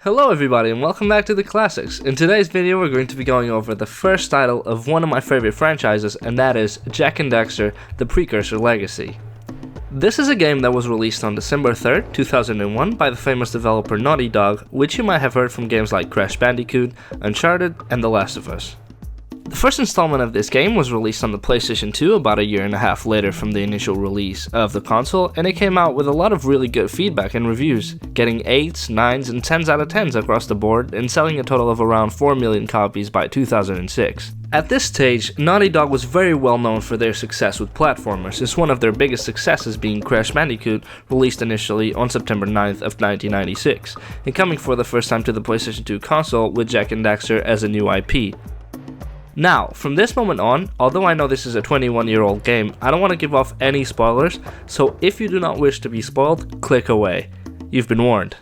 Hello everybody and welcome back to the Classics. In today's video we're going to be going over the first title of one of my favorite franchises, and that is Jak and Daxter, the Precursor Legacy. This is a game that was released on December 3rd, 2001 by the famous developer Naughty Dog, which you might have heard from games like Crash Bandicoot, Uncharted, and The Last of Us. The first installment of this game was released on the PlayStation 2 about a year and a half later from the initial release of the console, and it came out with a lot of really good feedback and reviews, getting 8s, 9s, and 10s out of 10s across the board and selling a total of around 4 million copies by 2006. At this stage, Naughty Dog was very well known for their success with platformers, since one of their biggest successes being Crash Bandicoot, released initially on September 9th of 1996, and coming for the first time to the PlayStation 2 console with Jak and Daxter as a new IP. Now, from this moment on, although I know this is a 21-year-old game, I don't want to give off any spoilers, so if you do not wish to be spoiled, click away. You've been warned.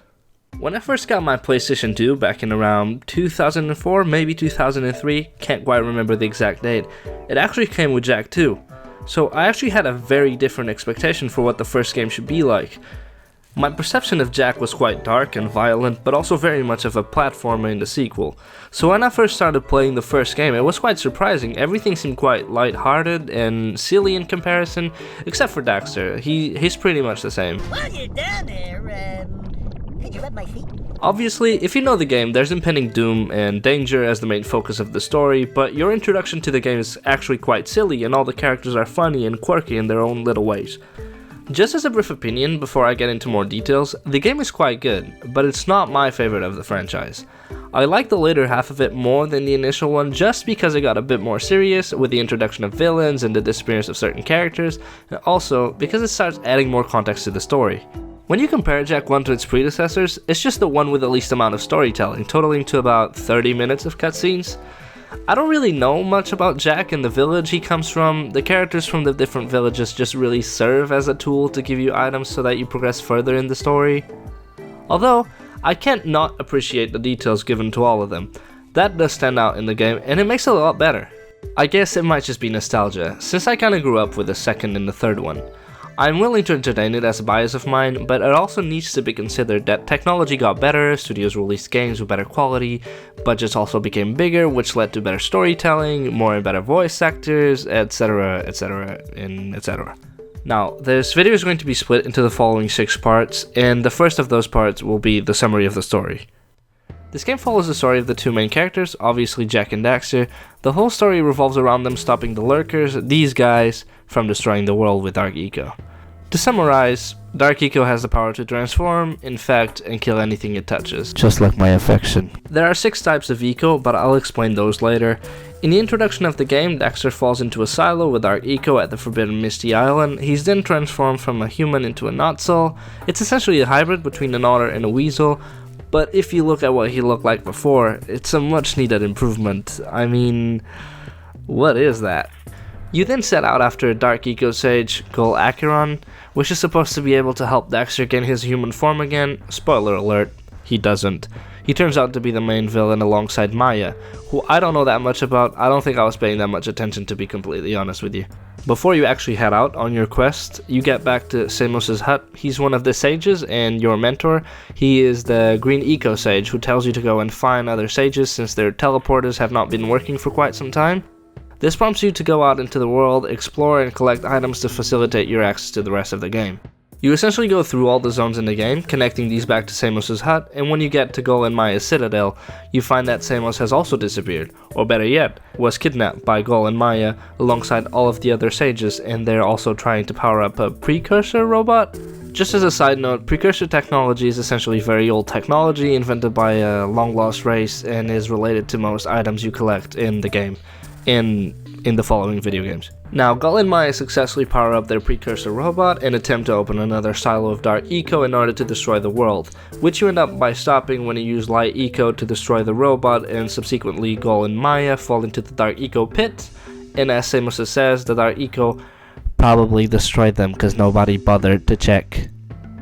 When I first got my PlayStation 2 back in around 2004, maybe 2003, can't quite remember the exact date, it actually came with Jak 2. So I actually had a very different expectation for what the first game should be like. My perception of Jak was quite dark and violent, but also very much of a platformer in the sequel. So when I first started playing the first game, it was quite surprising. Everything seemed quite light-hearted and silly in comparison, except for Daxter. He's pretty much the same. While you're down there, could you rub my feet? Obviously, if you know the game, there's impending doom and danger as the main focus of the story, but your introduction to the game is actually quite silly, and all the characters are funny and quirky in their own little ways. Just as a brief opinion, before I get into more details, the game is quite good, but it's not my favorite of the franchise. I like the later half of it more than the initial one just because it got a bit more serious with the introduction of villains and the disappearance of certain characters, and also because it starts adding more context to the story. When you compare Jak 1 to its predecessors, it's just the one with the least amount of storytelling, totaling to about 30 minutes of cutscenes. I don't really know much about Jak and the village he comes from. The characters from the different villages just really serve as a tool to give you items so that you progress further in the story. Although, I can't not appreciate the details given to all of them. That does stand out in the game, and it makes it a lot better. I guess it might just be nostalgia, since I kinda grew up with the second and the third one. I'm willing to entertain it as a bias of mine, but it also needs to be considered that technology got better, studios released games with better quality, budgets also became bigger, which led to better storytelling, more and better voice actors, etc, etc, and etc. Now, this video is going to be split into the following 6 parts, and the first of those parts will be the summary of the story. This game follows the story of the two main characters, obviously Jak and Daxter. The whole story revolves around them stopping the lurkers, these guys, from destroying the world with Dark Eco. To summarize, Dark Eco has the power to transform, infect, and kill anything it touches. Just like my affection. There are 6 types of Eco, but I'll explain those later. In the introduction of the game, Daxter falls into a silo with Dark Eco at the Forbidden Misty Island. He's then transformed from a human into a Notzel. It's essentially a hybrid between an otter and a weasel, but if you look at what he looked like before, it's a much needed improvement. I mean, what is that? You then set out after a Dark Eco sage, Gol Acheron, which is supposed to be able to help Daxter gain his human form again. Spoiler alert, he doesn't. He turns out to be the main villain alongside Maya, who I don't know that much about. I don't think I was paying that much attention, to be completely honest with you. Before you actually head out on your quest, you get back to Samos's hut. He's one of the sages and your mentor. He is the Green Eco Sage who tells you to go and find other sages since their teleporters have not been working for quite some time. This prompts you to go out into the world, explore, and collect items to facilitate your access to the rest of the game. You essentially go through all the zones in the game, connecting these back to Samos's hut, and when you get to Gol and Maya's citadel, you find that Samos has also disappeared, or better yet, was kidnapped by Gol and Maya alongside all of the other sages, and they're also trying to power up a Precursor robot. Just as a side note, Precursor technology is essentially very old technology invented by a long-lost race and is related to most items you collect in the game. In the following video games. Now, Gol and Maya successfully power up their Precursor robot and attempt to open another silo of Dark Eco in order to destroy the world, which you end up by stopping when you use Light Eco to destroy the robot, and subsequently Gol and Maya fall into the Dark Eco pit, and as Samos says, the Dark Eco probably destroyed them because nobody bothered to check.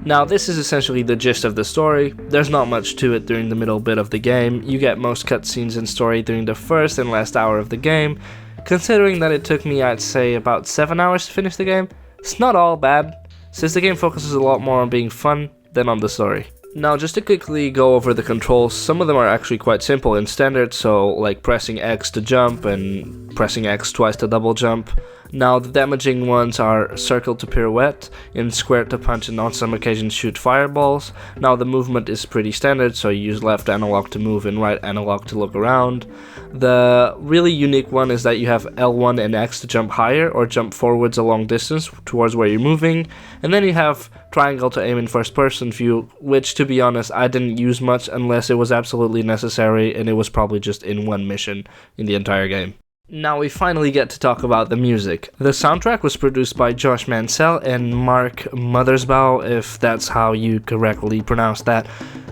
Now, this is essentially the gist of the story. There's not much to it during the middle bit of the game. You get most cutscenes and story during the first and last hour of the game. Considering that it took me, I'd say, about 7 hours to finish the game, it's not all bad, since the game focuses a lot more on being fun than on the story. Now, just to quickly go over the controls, some of them are actually quite simple in standard, so like pressing X to jump and pressing X twice to double jump. Now, the damaging ones are circle to pirouette, in square to punch, and on some occasions shoot fireballs. Now, the movement is pretty standard, so you use left analog to move and right analog to look around. The really unique one is that you have L1 and X to jump higher or jump forwards a long distance towards where you're moving, and then you have triangle to aim in first person view, which, to be honest, I didn't use much unless it was absolutely necessary, and it was probably just in one mission in the entire game. Now we finally get to talk about the music. The soundtrack was produced by Josh Mansell and Mark Mothersbaugh, if that's how you correctly pronounce that.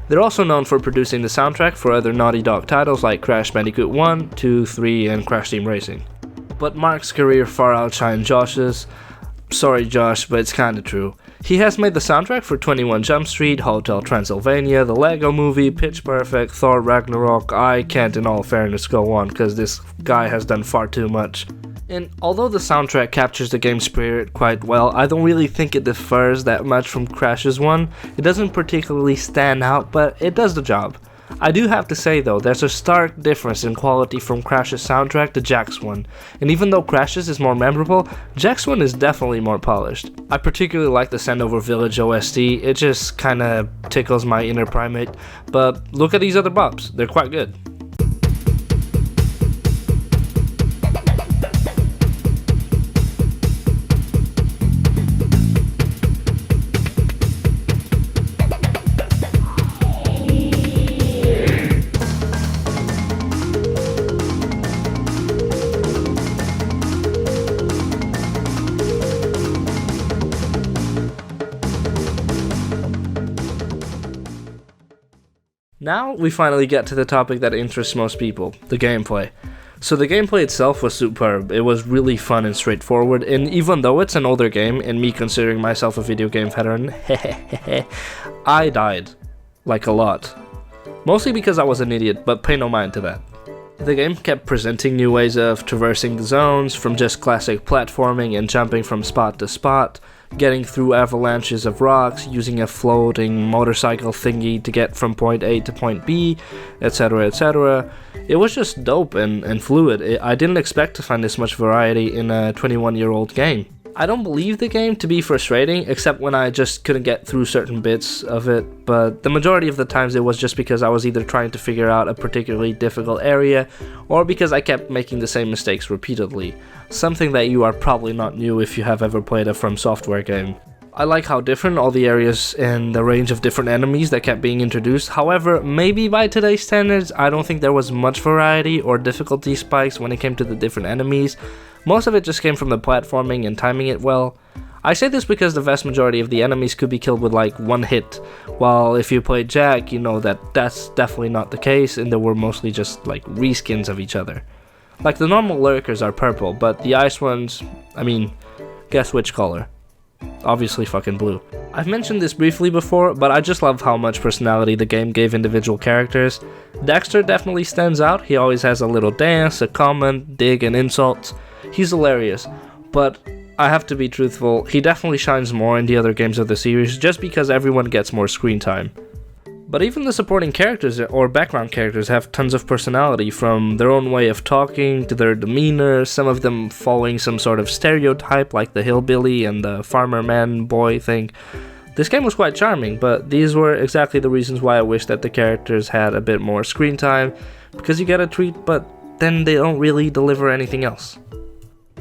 They're also known for producing the soundtrack for other Naughty Dog titles like Crash Bandicoot 1, 2, 3, and Crash Team Racing. But Mark's career far outshined Josh's. Sorry Josh, but it's kinda true. He has made the soundtrack for 21 Jump Street, Hotel Transylvania, the Lego Movie, Pitch Perfect, Thor Ragnarok. I can't in all fairness go on, because this guy has done far too much. And although the soundtrack captures the game's spirit quite well, I don't really think it differs that much from Crash's one. It doesn't particularly stand out, but it does the job. I do have to say though, there's a stark difference in quality from Crash's soundtrack to Jak's one, and even though Crash's is more memorable, Jak's one is definitely more polished. I particularly like the Sandover Village OST, it just kinda tickles my inner primate, but look at these other bops, they're quite good. Now we finally get to the topic that interests most people, the gameplay. So the gameplay itself was superb, it was really fun and straightforward, and even though it's an older game, and me considering myself a video game veteran, I died. Like a lot. Mostly because I was an idiot, but pay no mind to that. The game kept presenting new ways of traversing the zones, from just classic platforming and jumping from spot to spot, getting through avalanches of rocks, using a floating motorcycle thingy to get from point A to point B, etc, etc. It was just dope and fluid. I didn't expect to find this much variety in a 21-year-old game. I don't believe the game to be frustrating, except when I just couldn't get through certain bits of it, but the majority of the times it was just because I was either trying to figure out a particularly difficult area, or because I kept making the same mistakes repeatedly, something that you are probably not new if you have ever played a From Software game. I like how different all the areas and the range of different enemies that kept being introduced. However, maybe by today's standards, I don't think there was much variety or difficulty spikes when it came to the different enemies. Most of it just came from the platforming and timing it well. I say this because the vast majority of the enemies could be killed with like one hit, while if you played Jak, you know that that's definitely not the case, and they were mostly just like reskins of each other. Like the normal lurkers are purple, but the ice ones, guess which color? Obviously fucking blue. I've mentioned this briefly before, but I just love how much personality the game gave individual characters. Daxter definitely stands out. He always has a little dance, a comment, dig, and insults. He's hilarious, but I have to be truthful, he definitely shines more in the other games of the series just because everyone gets more screen time. But even the supporting characters or background characters have tons of personality, from their own way of talking to their demeanor, some of them following some sort of stereotype like the hillbilly and the farmer man boy thing. This game was quite charming, but these were exactly the reasons why I wish that the characters had a bit more screen time, because you get a treat, but then they don't really deliver anything else.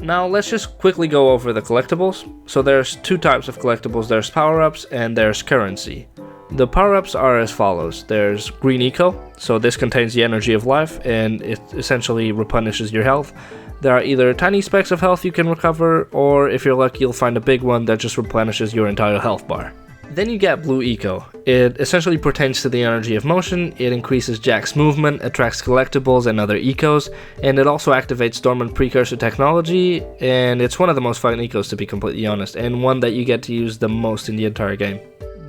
Now let's just quickly go over the collectibles. So there's two types of collectibles, there's power-ups and there's currency. The power-ups are as follows. There's Green Eco, so this contains the energy of life and it essentially replenishes your health. There are either tiny specks of health you can recover, or if you're lucky you'll find a big one that just replenishes your entire health bar. Then you get Blue Eco. It essentially pertains to the energy of motion, it increases Jak's movement, attracts collectibles and other ecos, and it also activates dormant Precursor technology, and it's one of the most fun ecos to be completely honest, and one that you get to use the most in the entire game.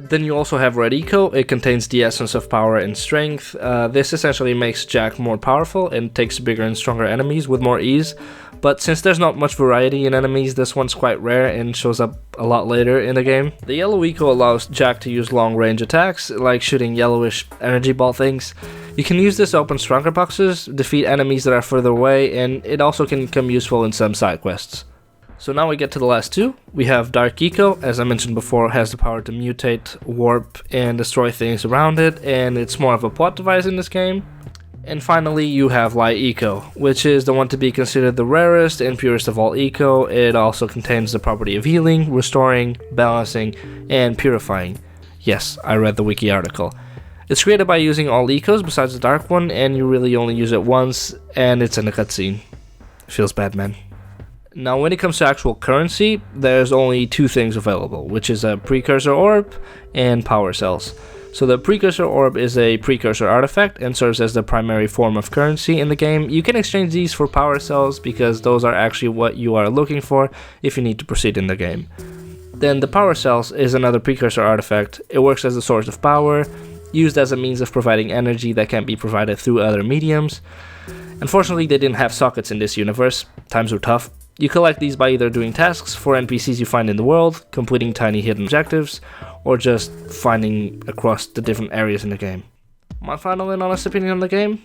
Then you also have Red Eco. It contains the essence of power and strength. This essentially makes Jak more powerful and takes bigger and stronger enemies with more ease. But since there's not much variety in enemies, this one's quite rare and shows up a lot later in the game. The Yellow Eco allows Jak to use long range attacks, like shooting yellowish energy ball things. You can use this to open stronger boxes, defeat enemies that are further away, and it also can come useful in some side quests. So now we get to the last two. We have Dark Eco, as I mentioned before, has the power to mutate, warp, and destroy things around it, and it's more of a plot device in this game. And finally, you have Light Eco, which is the one to be considered the rarest and purest of all eco. It also contains the property of healing, restoring, balancing, and purifying. Yes, I read the wiki article. It's created by using all ecos besides the dark one, and you really only use it once, and it's in a cutscene. Feels bad, man. Now, when it comes to actual currency, there's only two things available, which is a Precursor Orb and Power Cells. So the Precursor Orb is a Precursor artifact and serves as the primary form of currency in the game. You can exchange these for Power Cells because those are actually what you are looking for if you need to proceed in the game. Then the Power Cells is another Precursor artifact. It works as a source of power, used as a means of providing energy that can't be provided through other mediums. Unfortunately, they didn't have sockets in this universe. Times were tough. You collect these by either doing tasks for NPCs you find in the world, completing tiny hidden objectives, or just finding across the different areas in the game. My final and honest opinion on the game?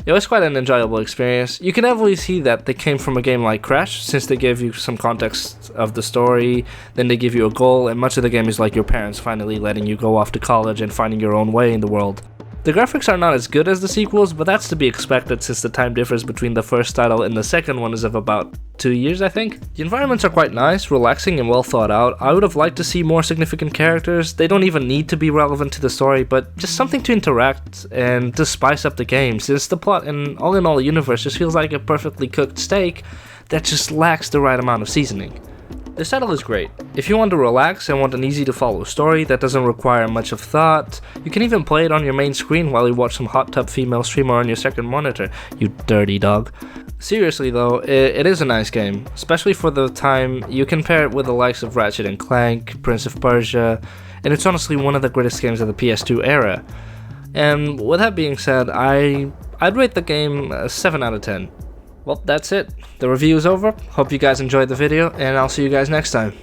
It was quite an enjoyable experience. You can definitely see that they came from a game like Crash, since they give you some context of the story, then they give you a goal, and much of the game is like your parents finally letting you go off to college and finding your own way in the world. The graphics are not as good as the sequels, but that's to be expected since the time difference between the first title and the second one is of about 2 years, I think. The environments are quite nice, relaxing, and well thought out. I would have liked to see more significant characters. They don't even need to be relevant to the story, but just something to interact and to spice up the game, since the plot and all in all the universe just feels like a perfectly cooked steak that just lacks the right amount of seasoning. This title is great. If you want to relax and want an easy to follow story that doesn't require much of thought, you can even play it on your main screen while you watch some hot tub female streamer on your second monitor, you dirty dog. Seriously though, it is a nice game, especially for the time. You can pair it with the likes of Ratchet & Clank, Prince of Persia, and it's honestly one of the greatest games of the PS2 era. And with that being said, I'd rate the game a 7 out of 10. Well, that's it. The review is over. Hope you guys enjoyed the video, and I'll see you guys next time.